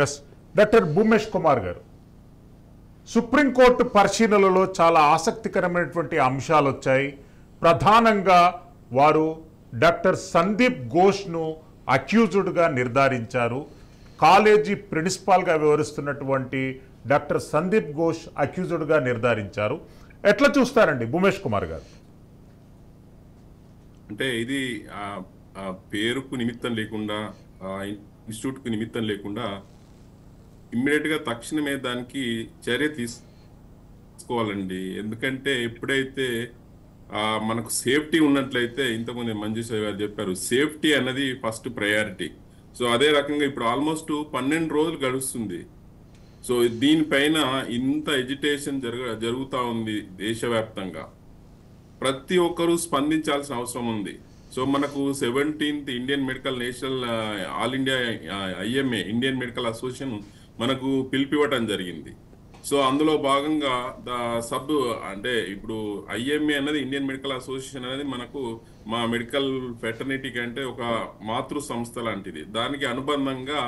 Yes. Doctor Bhoomesh Kumar గారు, supreme court పరిశీలనలో చాలా ఆసక్తికరమైనటువంటి అంశాలు వచ్చాయి. ప్రధానంగా వారు డాక్టర్ సందీప్ ఘోష్ను అక్యూజ్డ్గా నిర్ధారించారు. కాలేజీ ప్రిన్సిపాల్గా వ్యవహరిస్తున్నటువంటి డాక్టర్ సందీప్ ఘోష్ అక్యూజ్డ్గా నిర్ధారించారు. ఎట్లా చూస్తారండి భూమేష్ కుమార్ గారు? అంటే ఇది పేరుకు నిమిత్తం లేకుండా, ఇన్స్టిట్యూట్కు నిమిత్తం లేకుండా ఇమ్మీడియట్గా తక్షణమే దానికి చర్య తీసుకోవాలండి. ఎందుకంటే ఎప్పుడైతే మనకు సేఫ్టీ ఉన్నట్లయితే, ఇంతకుముందు మంజుష గారు చెప్పారు, సేఫ్టీ అన్నది ఫస్ట్ ప్రయారిటీ. సో అదే రకంగా ఇప్పుడు ఆల్మోస్ట్ 12 రోజులు గడుస్తుంది. సో దీనిపైన ఇంత ఎజిటేషన్ జరుగుతూ ఉంది దేశవ్యాప్తంగా. ప్రతి ఒక్కరూ స్పందించాల్సిన అవసరం ఉంది. సో మనకు 17th Indian medical national all India IMA Indian medical association మనకు పిలిపివ్వటం జరిగింది. సో అందులో భాగంగా అంటే ఇప్పుడు IMA అనేది ఇండియన్ మెడికల్ అసోసియేషన్ అనేది మనకు మా మెడికల్ ఫెటర్నిటీ కంటే ఒక మాతృ సంస్థ లాంటిది. దానికి అనుబంధంగా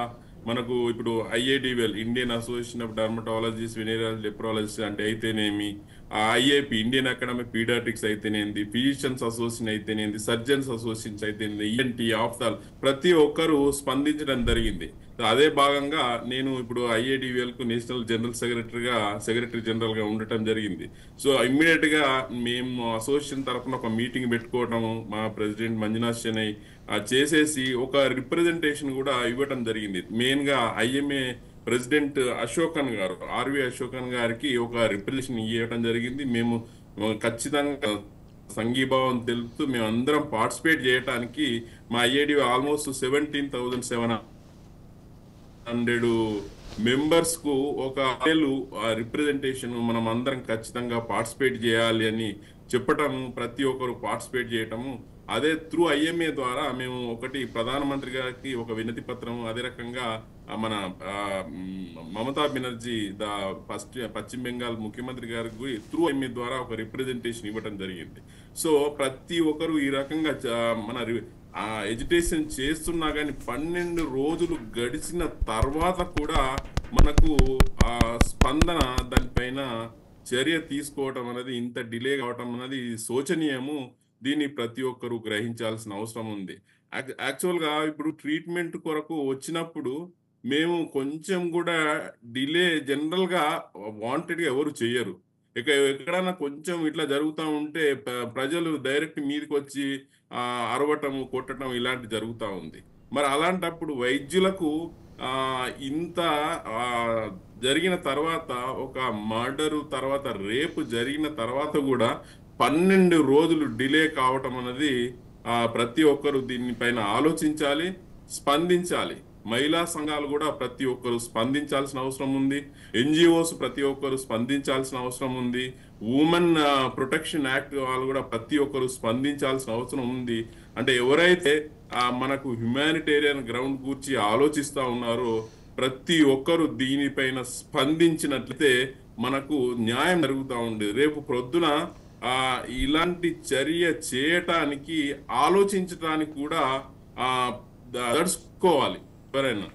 మనకు ఇప్పుడు IADWL Indian Association of dermatologist venereology leprologist అంటే అయితేనేమి, IAP ఇండియన్ అకాడమీ పీడియాట్రిక్స్ అయితేనేది, ఫిజిషియన్స్ అసోసియేషన్ అయితేనేది, సర్జన్స్ అసోసియేషన్స్ అయితేనేది, ENT ఆఫ్థాల్ ప్రతి ఒక్కరూ స్పందించడం జరిగింది. అదే భాగంగా నేను ఇప్పుడు IADWL కు నేషనల్ జనరల్ సెక్రటరీ జనరల్ గా ఉండటం జరిగింది. సో ఇమ్మీడియట్ గా మేము అసోసియేషన్ తరఫున ఒక మీటింగ్ పెట్టుకోవటము, మా ప్రెసిడెంట్ మంజునాథ్ చెన్నై చేసేసి ఒక రిప్రజెంటేషన్ కూడా ఇవ్వటం జరిగింది. మెయిన్ గా IMA ప్రెసిడెంట్ అశోకన్ గారు, RV అశోకన్ గారికి ఒక రిప్రజెంటేషన్ ఇవ్వటం జరిగింది. మేము ఖచ్చితంగా సంఘీభావం తెలుపుతూ మేము అందరం పార్టిసిపేట్ చేయడానికి మా IADW ఆల్మోస్ట్ 17,700 మెంబర్స్ కు ఒక రిప్రజెంటేషన్ మనం అందరం ఖచ్చితంగా పార్టిసిపేట్ చేయాలి అని చెప్పటము, ప్రతి ఒక్కరు పార్టిసిపేట్ చేయటము. అదే త్రూ IMA ద్వారా మేము ఒకటి ప్రధానమంత్రి గారికి ఒక వినతి పత్రం, అదే రకంగా మన మమతా బెనర్జీ పశ్చిమ బెంగాల్ ముఖ్యమంత్రి గారికి త్రూ IMA ద్వారా ఒక రిప్రజెంటేషన్ ఇవ్వటం జరిగింది. సో ప్రతి ఒక్కరు ఈ రకంగా మన ఎడ్యుకేషన్ చేస్తున్నా కానీ 12 రోజులు గడిచిన తర్వాత కూడా మనకు స్పందన, దానిపైన చర్య తీసుకోవటం అనేది, ఇంత డిలే కావటం అనేది శోచనీయము. దీన్ని ప్రతి ఒక్కరూ గ్రహించాల్సిన అవసరం ఉంది. యాక్చువల్గా ఇప్పుడు ట్రీట్మెంట్ కొరకు వచ్చినప్పుడు మేము కొంచెం కూడా డిలే జనరల్గా వాంటెడ్గా ఎవరు చెయ్యరు. ఎక్కడైనా కొంచెం ఇట్లా జరుగుతూ ఉంటే ప్రజలు డైరెక్ట్ మీదకి వచ్చి అరవటం, కొట్టడం ఇలాంటి జరుగుతూ ఉంది. మరి అలాంటప్పుడు వైద్యులకు ఇంత జరిగిన తర్వాత, ఒక మర్డరు తర్వాత రేపు జరిగిన తర్వాత కూడా 12 రోజులు డిలే కావటం అనేది ప్రతి ఒక్కరు దీనిపైన ఆలోచించాలి, స్పందించాలి. మహిళా సంఘాలు కూడా ప్రతి ఒక్కరు స్పందించాల్సిన అవసరం ఉంది. NGOs ప్రతి ఒక్కరు స్పందించాల్సిన అవసరం ఉంది. ఉమెన్ ప్రొటెక్షన్ యాక్ట్ వాళ్ళు కూడా ప్రతి ఒక్కరు స్పందించాల్సిన అవసరం ఉంది. అంటే ఎవరైతే మనకు హ్యుమానిటేరియన్ గ్రౌండ్ గురించి ఆలోచిస్తూ ఉన్నారో ప్రతి ఒక్కరు దీనిపైన స్పందించినట్లయితే మనకు న్యాయం జరుగుతూ ఉంది. రేపు ప్రొద్దున ఇలాంటి చర్య చేయటానికి ఆలోచించటానికి కూడా దడుచుకోవాలి ఎవరైనా.